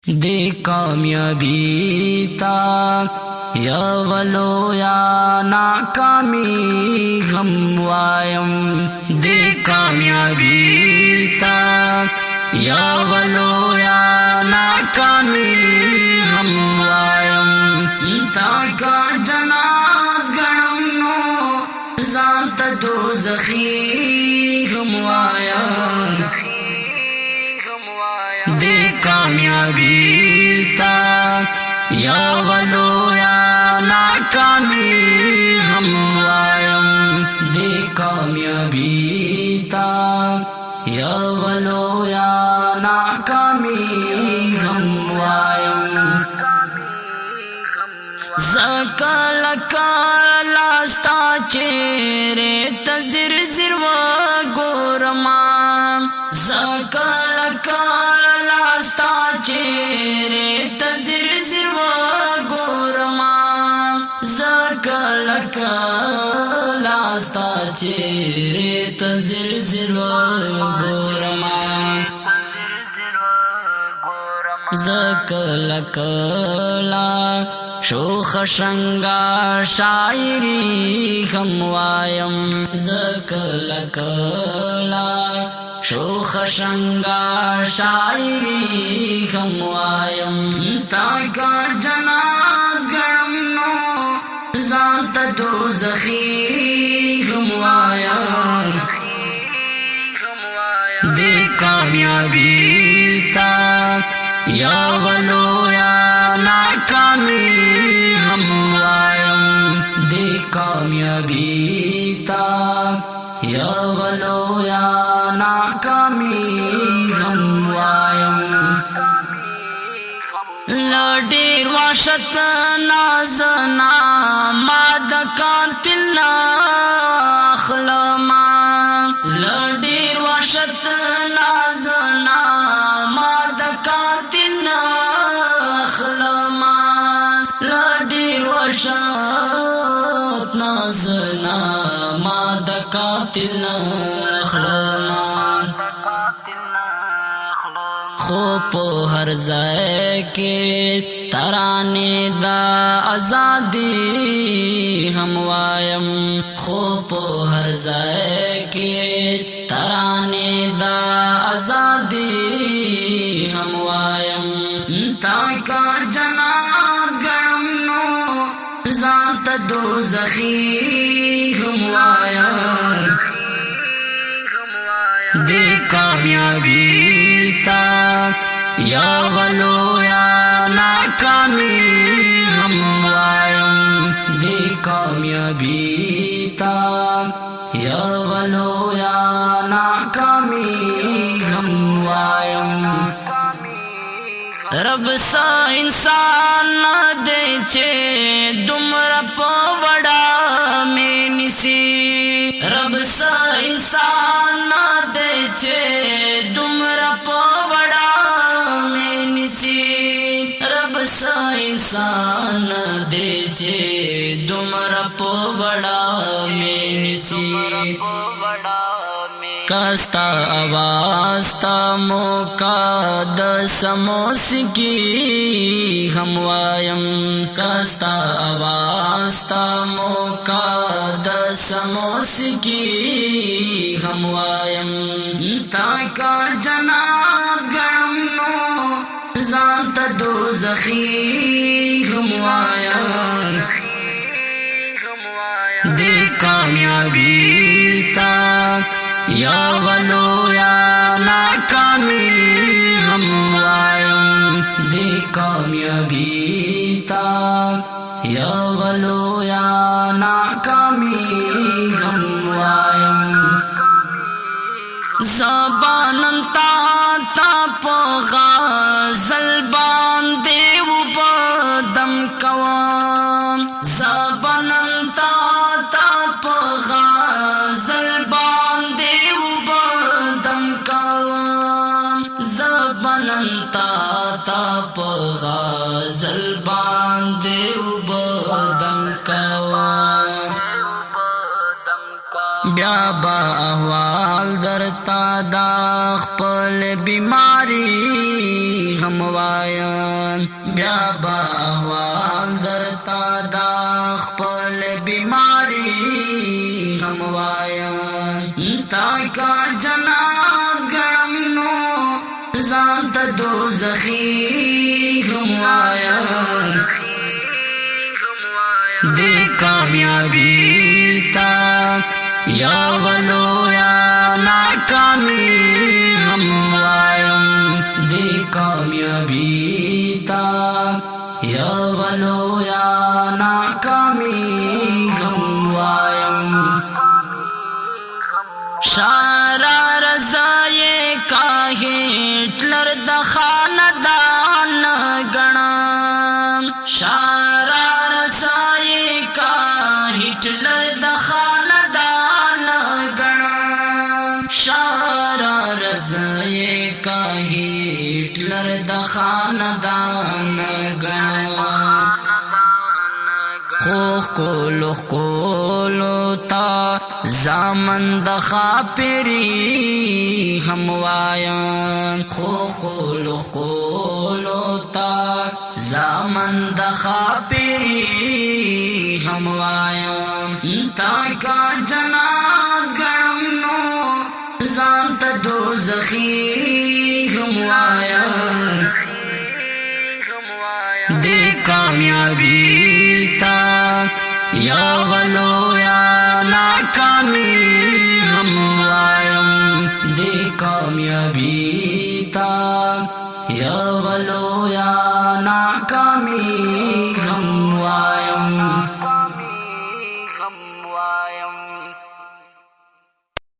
दे कामयाबी ता या वलो या नाकामी गम वायम। दे कामयाबी ता या वलो या नाकामी गम वायम। ताका जनात गणम नो जात दोज़खी गम वायम। दे कामयाबी ता या वलो या नाकामी हम वायम। दे कामयाबी ता या वलो या नाकामी हम वायम। ज़कल लास्ता चेरे तज़िर ज़िरवा गोरमा। ज़कल लास्ता चेरे तज़िर ज़िरवा गोरमा। ज़कल लास्ता चेरे तज़िर ज़िरवा गोरमा। ज़कल शोख शंगा शायरी हम वायम। ज़कल शोख शंगा शायरी हम वायम। ताका जनात गणम नो जात दोज़खी हम वायम। दे कामयाबी ता या वलो या नाकामी हम वायम। दे कामयाबी ता या वलो या नाकामी हम वायम। लडेर वाशत नाजना माद कातिल अखलमा। लडेर वाशत नाजना माद कातिल अखलमा। लडेर वाशत नाजना माद कातिल अखलमा। खो पो हर ज़ाय के तराने दा आज़ादी हम वायम। खो पो हर ज़ाय के तराने दा आज़ादी हम वायम। ताका जनात गणम नो जात दोज़खी हम वायम। दे कामयाबी ता या वलो या नाकामी हम वायम। दे कामयाबी ता या वलो या नाकामी हम वायम। रब सा इंसान न दे चे दुमरा पवड़ा में निसी। रब सा इंसान न दे चे दुमरा पवड़ा में निसी। रब सा इंसान दे चे दुमरा पवड़ा में निसी। कस्ता अवास्ता मौका दसमोसिकी हम वायम। कस्ता अवास्ता मौका दसमोसिकी हम वायम। ताका जनात गणम नो जात दोज़खी हम वायम। दे कामयाबी ता या वलो या नाकामी हम वायम। दे कामयाबी ता या वलो या नाकामी हम वायम। ज़बानंता ता पोगा ज़ल्बान देव बदम कवाम। ज़बानंता ता पोगा ज़ल्बान देव बदम कवाम। ज़बानंता ता पोगा ज़ल्बान देव बदम कवाम। ब्याबा अहवाल दरता दाख पल बीमारी हम वायम। وایم بیا با احوال درتا دا خپل بیماری هم وایم تا کا جنات گرم نو ځان ته دوزخی هم وایم دی کامیابی تا یا ولو یا ناکامی هم وایم دی کامیابی تا یا ولو یا ناکامی هم وایم شارع رضای کا ہٹلر د خاندان گنم شارع رضای کا ہٹلر د خاندان گنم شارع رضای کا ہٹلر د خاندان گنم خوخ کولو تا زامن د خاپری هم وایم خوخ کولو تا زامن د خاپری هم وایم تا کا جنات گرم نو ځان ته دوزخی هم وایم دی کامیابی تا یا ولو یا ناکامی هم وایم دی کامیابی تا یا ولو یا